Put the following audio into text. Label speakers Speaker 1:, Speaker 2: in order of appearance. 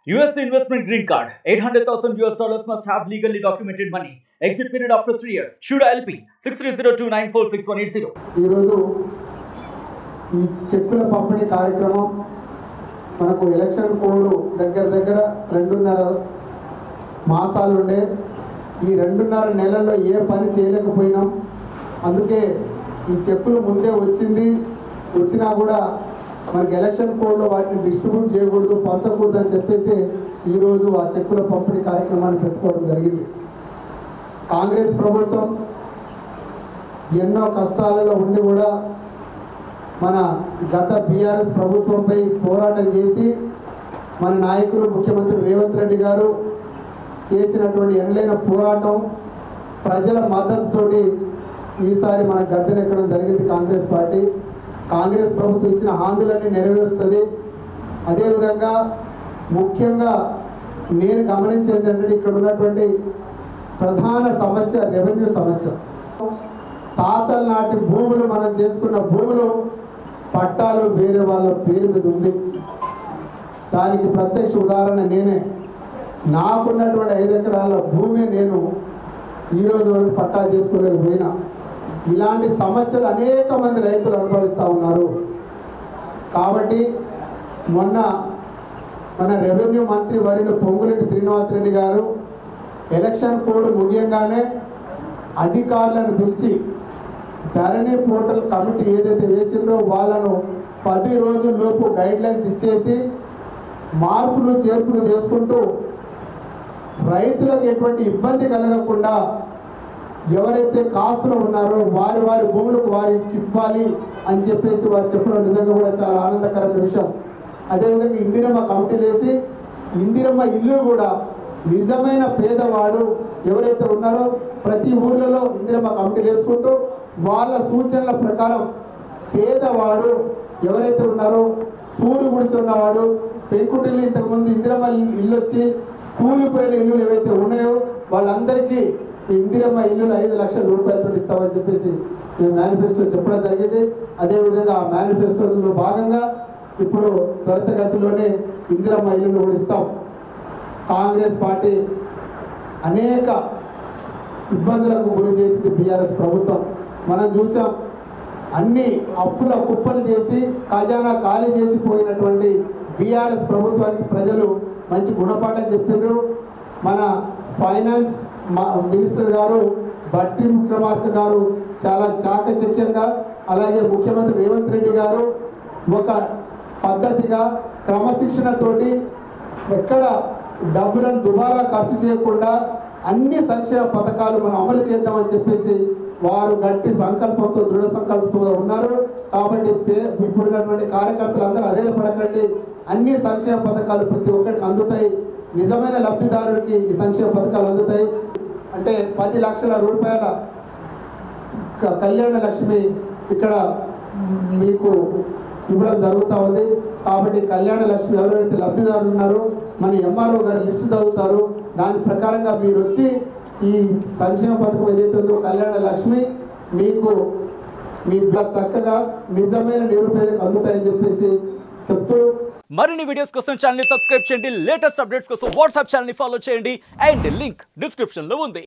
Speaker 1: US investment green card. $800,000 must have legally documented money. Exit period after 3 years. Shuda LP 6302946180.
Speaker 2: ఈరోజు ఈ చెక్కుల పంపిణీ కార్యక్రమం మనకు ఎలక్షన్ కోడ్ దగ్గర 2.5 మాసాలు ఉండే ఈ 2.5 నెలల్లో ఏ పని చేయలేకపోయినాం. అందుకే ఈ చెక్కులు ముందే వచ్చినా కూడా మనకి ఎలక్షన్ కోడ్లో వాటిని డిస్ట్రిబ్యూట్ చేయకూడదు, పంచకూడదు అని చెప్పేసి ఈరోజు ఆ చెక్కుల పంపిణీ కార్యక్రమాన్ని పెట్టుకోవడం జరిగింది. కాంగ్రెస్ ప్రభుత్వం ఎన్నో కష్టాలలో ఉండి కూడా మన గత బీఆర్ఎస్ ప్రభుత్వంపై పోరాటం చేసి మన నాయకులు ముఖ్యమంత్రి రేవంత్ రెడ్డి గారు చేసినటువంటి ఎనలేని పోరాటం ప్రజల మద్దతుతోటి ఈసారి మన గద్దెనెక్కడం జరిగింది. కాంగ్రెస్ ప్రభుత్వం ఇచ్చిన హామీలన్నీ నెరవేరుస్తుంది. అదేవిధంగా ముఖ్యంగా నేను గమనించేది ఏంటంటే ఇక్కడ ఉన్నటువంటి ప్రధాన సమస్య రెవెన్యూ సమస్య. తాతల నాటి భూములు మనం చేసుకున్న భూములు పట్టాలు వేరే వాళ్ళ పేరు మీద ఉంది. దానికి ప్రత్యక్ష ఉదాహరణ నేనే. నాకున్నటువంటి 5 ఎకరాల భూమి నేను ఈరోజు వరకు పట్టా చేసుకోలేకపోయినా. ఇలాంటి సమస్యలు అనేక మంది రైతులు అనుభవిస్తూ ఉన్నారు. కాబట్టి మొన్న మన రెవెన్యూ మంత్రి వర్యులు పొంగులేటి శ్రీనివాసరెడ్డి గారు ఎలక్షన్ కోడ్ ముగియంగానే అధికారులను పిలిచి ధరణి పోర్టల్ కమిటీ ఏదైతే వేసిందో వాళ్ళను 10 రోజుల్లోపు గైడ్లైన్స్ ఇచ్చేసి మార్పులు చేర్పులు చేసుకుంటూ రైతులకు ఎటువంటి ఇబ్బంది కలగకుండా ఎవరైతే కాస్తులు ఉన్నారో వారి భూములకు వారికి ఇవ్వాలి అని చెప్పేసి వారు చెప్పడం నిజంగా కూడా చాలా ఆనందకరమైన విషయం. అదేవిధంగా ఇందిరమ్మ కమిటీలు వేసి ఇందిరమ్మ ఇల్లు కూడా నిజమైన పేదవాడు ఎవరైతే ఉన్నారో ప్రతి ఊర్లలో ఇందిరమ్మ కమిటీలు వేసుకుంటూ వాళ్ళ సూచనల ప్రకారం పేదవాడు ఎవరైతే ఉన్నారో పూలు గుడిసి ఉన్నవాడు పెంకుటిల్లు ఇంతకుముందు ఇందిరమ్మ ఇల్లు వచ్చి కూలిపోయిన ఇల్లులు ఏవైతే ఉన్నాయో వాళ్ళందరికీ ఇందిరమ్మ ఇల్లులు 5 లక్షల రూపాయలతో ఇస్తామని చెప్పేసి మేము మేనిఫెస్టో చెప్పడం జరిగింది. అదేవిధంగా ఆ మేనిఫెస్టోలో భాగంగా ఇప్పుడు త్వరితగతిలోనే ఇందిరమ్మ ఇల్లులు కూడా ఇస్తాం. కాంగ్రెస్ పార్టీ అనేక ఇబ్బందులకు గురి చేసింది బీఆర్ఎస్ ప్రభుత్వం. మనం చూసాం అన్ని అప్పుల కుప్పలు చేసి ఖజానా ఖాళీ చేసి పోయినటువంటి బీఆర్ఎస్ ప్రభుత్వానికి ప్రజలు మంచి గుణపాఠం చెప్పిండ్రు. మన ఫైనాన్స్ మినిస్టర్ గారు బట్టి విక్రమార్క గారు చాలా చాకచక్యంగా, అలాగే ముఖ్యమంత్రి రేవంత్ రెడ్డి గారు ఒక పద్ధతిగా క్రమశిక్షణతోటి ఎక్కడ డబ్బులను దుబారా ఖర్చు చేయకుండా అన్ని సంక్షేమ పథకాలు మనం అమలు చేద్దామని చెప్పేసి వారు గట్టి సంకల్పంతో దృఢ సంకల్పంతో ఉన్నారు. కాబట్టి ఇప్పుడున్నటువంటి కార్యకర్తలు అందరూ అధైర్యపడకండి. అన్ని సంక్షేమ పథకాలు ప్రతి ఒక్కరికి అందుతాయి. నిజమైన లబ్ధిదారుడికి ఈ సంక్షేమ పథకాలు అందుతాయి. అంటే 10 లక్షల రూపాయల కళ్యాణ లక్ష్మి ఇక్కడ మీకు ఇవ్వడం జరుగుతూ ఉంది. కాబట్టి కళ్యాణ లక్ష్మి ఎవరైతే లబ్ధిదారులు ఉన్నారో మన ఎంఆర్ఓ గారు లిస్టు చదువుతారు. దాని ప్రకారంగా మీరు వచ్చి ఈ సంక్షేమ పథకం ఏదైతే ఉందో కళ్యాణ లక్ష్మి మీకు మీ చక్కగా నిజమైన నిరుపేదకు అందుతాయని చెప్పేసి చెప్తూ
Speaker 1: మరిన్ని వీడియోస్ కోసం ఛానల్ ని సబ్స్క్రైబ్ చేయండి. లేటెస్ట్ అప్డేట్స్ కోసం వాట్సాప్ ఛానల్ ని ఫాలో చేయండి. అండ్ లింక్ డిస్క్రిప్షన్ లో ఉంది.